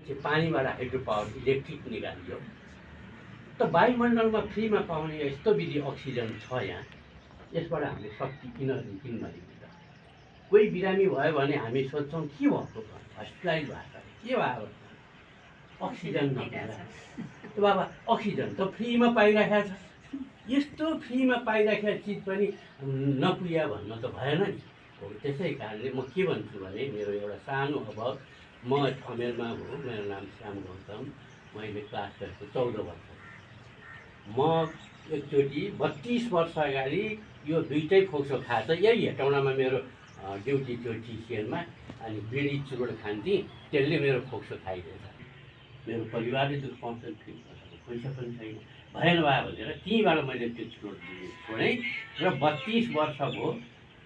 चाहिँ पानीबाट hydro power electric निकालियो। त वायुमण्डलमा फ्रीमा पाउने यस्तो विधि अक्सिजन छ यहाँ, यसबाट हामीले शक्ति किन नलिन्छ? कोही बिरामी भयो भने हामी सोध्छौँ के भएको, हस्पिटलाइज भएको, के भयो? अक्सिजन नपाएर। बाबा अक्सिजन त फ्रीमा पाइरहेको छ, यस्तो फ्रीमा पाइराखेको चिज पनि नपुग्या भन्न त भएन नि। हो, त्यसै कारणले म के भन्छु भने मेरो एउटा सानो अभाव, म ठमेलमा हो, मेरो नाम श्याम गौतम, मैले क्लास गरेको 14 वर्ष। म एकचोटि 32 वर्ष अगाडि यो दुइटै फोक्सो खाएको छ, यही हेटौँडामा मेरो ड्युटी थियो टिसिएनमा, अनि बिडी चुरोट खान्थेँ, त्यसले मेरो फोक्सो खाइदिएछ। मेरो परिवारले दुःख पाउँछ, पैसा पनि छैन, भएन भयो भनेर त्यहीँबाट मैले त्यो चुरोट छोडेँ र 32 वर्ष भयो।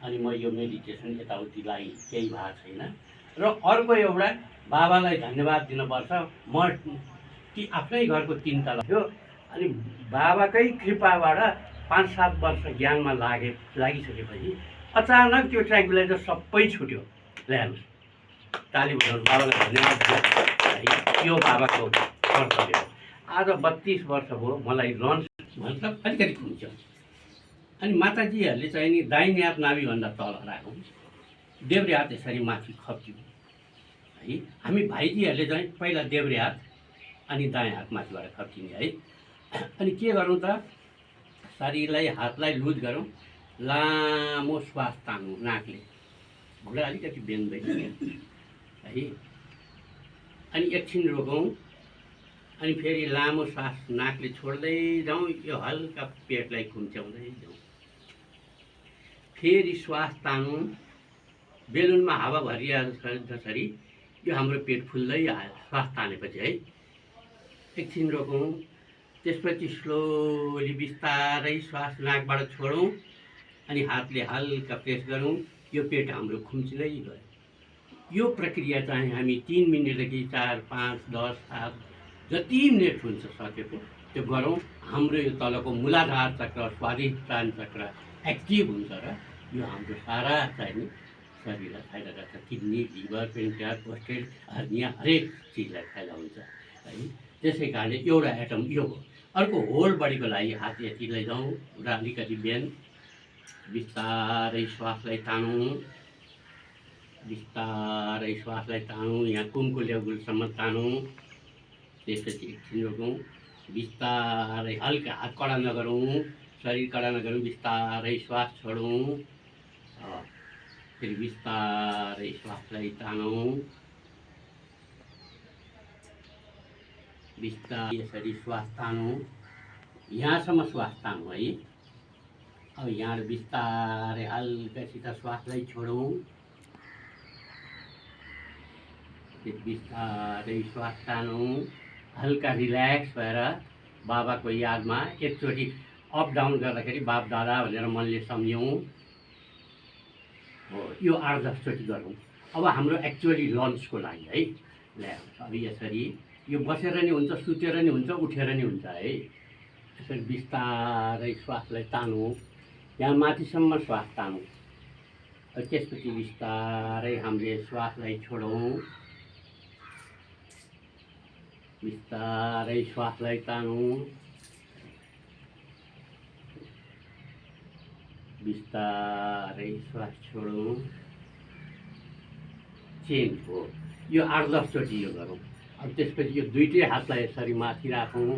अनि म यो मेडिटेसन यताउति लागि केही भएको छैन। र अर्को एउटा बाबालाई धन्यवाद दिनुपर्छ, म आफ्नै घरको 3 तला थियो, अनि बाबाकै कृपाबाट 5-7 वर्ष ज्ञानमा लागिसकेपछि अचानक त्यो ट्र्याङ्कुलाइजर सबै छुट्यो। ल्याउनुहोस्, ताली बजाउनु, बाबालाई धन्यवाद दिनु, यो बाबाको कर्तव्य हो। आज 32 वर्ष भयो मलाई लन्च मतलब अलिकति खुन्छ। अनि माताजीहरूले चाहिँ नि दाहिने हात नाभिभन्दा तल राखौँ, देब्रे हात यसरी माथि खप्च्यौँ है। हामी भाइजीहरूले चाहिँ पहिला देब्रे हात अनि दायाँ हात माथिबाट खप्चिने है। अनि के गरौँ त, शरीरलाई हातलाई लुज गरौँ, लामो श्वास तानौँ नाकले, घुँडा अलिकति बेन्दैन है। अनि एकछिन रोकौँ, अनि फेरि लामो श्वास नाकले छोड्दै जाउँ, यो हल्का पेटलाई खुम्च्याउँदै जाउँ, फेरि श्वास तानौँ, बेलुनमा हावा भरिहाल्छ जसरी यो हाम्रो पेट फुल्दै आयो श्वास तानेपछि है। एकछिन रोकौँ, त्यसपछि स्लोली बिस्तारै श्वास नाकबाट छोडौँ, अनि हातले हल्का प्रेस गरौँ, यो पेट हाम्रो खुम्चिँदै गयो। यो प्रक्रिया चाहिँ हामी 3 मिनटदेखि 4, 5, 10, 7 जति मिनट हुन्छ सकेको त्यो गरौँ। हाम्रो यो तलको मूलाधार चक्र, स्वाधिष्ठान चक्र एक्टिभ हुन्छ र यो हाम्रो सारा चाहिँ शरीरलाई फाइदा गर्छ। किडनी, लिभर, पेन्क्रियास, प्रोस्टेट, हर्निया हरेक चिजलाई फाइदा हुन्छ है। त्यसै कारणले एउटा एटम यो हो। अर्को होल बडीको लागि हात यति लैजाउँ र अलिकति बिहान बिस्तारै श्वासलाई तानौँ, बिस्तारै श्वासलाई तानौँ, यहाँ कुमको लेभलसम्म तानौँ, त्यसपछि एकछिन रोकौँ, बिस्तारै हल्का हात कडा नगरौँ, शरीर कडा नगरौँ, बिस्तारै श्वास छोडौँ, फेरि बिस्तारै श्वासलाई तानौँ, बिस्तारै यसरी श्वास तानौँ, यहाँसम्म श्वास तानौँ है। अब यहाँ बिस्तारै हल्कासित श्वासलाई छोडौँ, फेरि बिस्तारै श्वास तानौँ, हल्का रिल्याक्स भएर बाबाको यादमा एकचोटि अप डाउन गर्दाखेरि बाप दादा भनेर मनले सम्झौँ। हो, यो 8-10 चोटि गरौँ। अब हाम्रो एक्चुअली लन्चको लागि है, ल्याउनुहोस्। अब यसरी यो बसेर नि हुन्छ, सुतेर नि हुन्छ, उठेर नि हुन्छ है। यसरी बिस्तारै श्वासलाई तानौँ, यहाँ माथिसम्म श्वास तानौँ, त्यसपछि बिस्तारै हामीले श्वासलाई छोडौँ, बिस्तारै श्वासलाई तानौँ, बिस्तारै श्वास छोडौँ, चेन्ज हो। यो 8-10 चोटि यो गरौँ। अब त्यसपछि यो दुइटै हातलाई यसरी माथि राखौँ,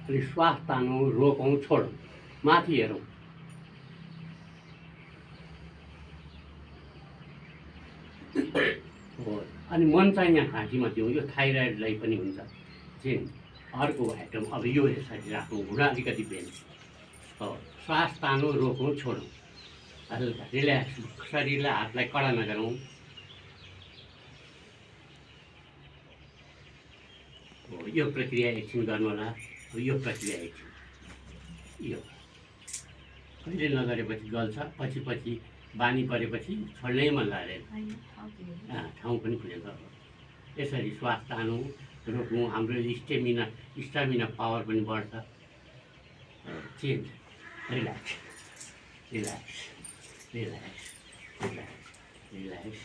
अनि श्वास तानौँ, रोकौँ, छोडौँ, माथि हेरौँ, हो। अनि मन चाहिँ यहाँ घाँटीमा दिउँ, यो थाइरोइडलाई पनि हुन्छ चेन्ज। अर्को आइटम अब यो यसरी राखौँ, घुँडा अलिकति बेन, हो, श्वास तानौँ, रोकौँ, छोडौँ, हल्का रिल्याक्स, शरीरलाई हातलाई कडा नगरौँ, हो। यो प्रक्रिया एकछिन गर्नु होला। यो प्रक्रिया एकछिन, यो कहिले नगरेपछि गल्छ, पछि बानी परेपछि छोड्नै मन लागेन, ठाउँ पनि खुलेको। यसरी श्वास तानौँ, रोकौँ, हाम्रो स्टामिना पावर पनि बढ्छ। Change, relax, relax, relax, relax, relax,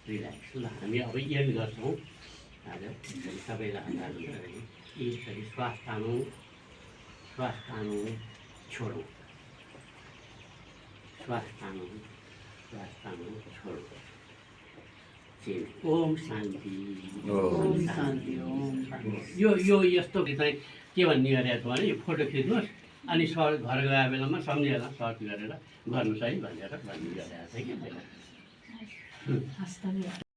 relax. ल हामी अब एन्ड गर्छौँ। आज यसरी सबैलाई आधार हुन्छ यसरी श्वास तानौँ छोडौँ श्वास तानौँ छोडौँ ओम शान्ति ओम शान्ति ओम यो यस्तो चाहिँ के भन्ने गरेको भने यो फोटो खिच्नुहोस् अनि सर घर गए बेलामा सम्झेर सर्च गरेर गर्नुहोस् है भनेर भन्ने गरेको छ कि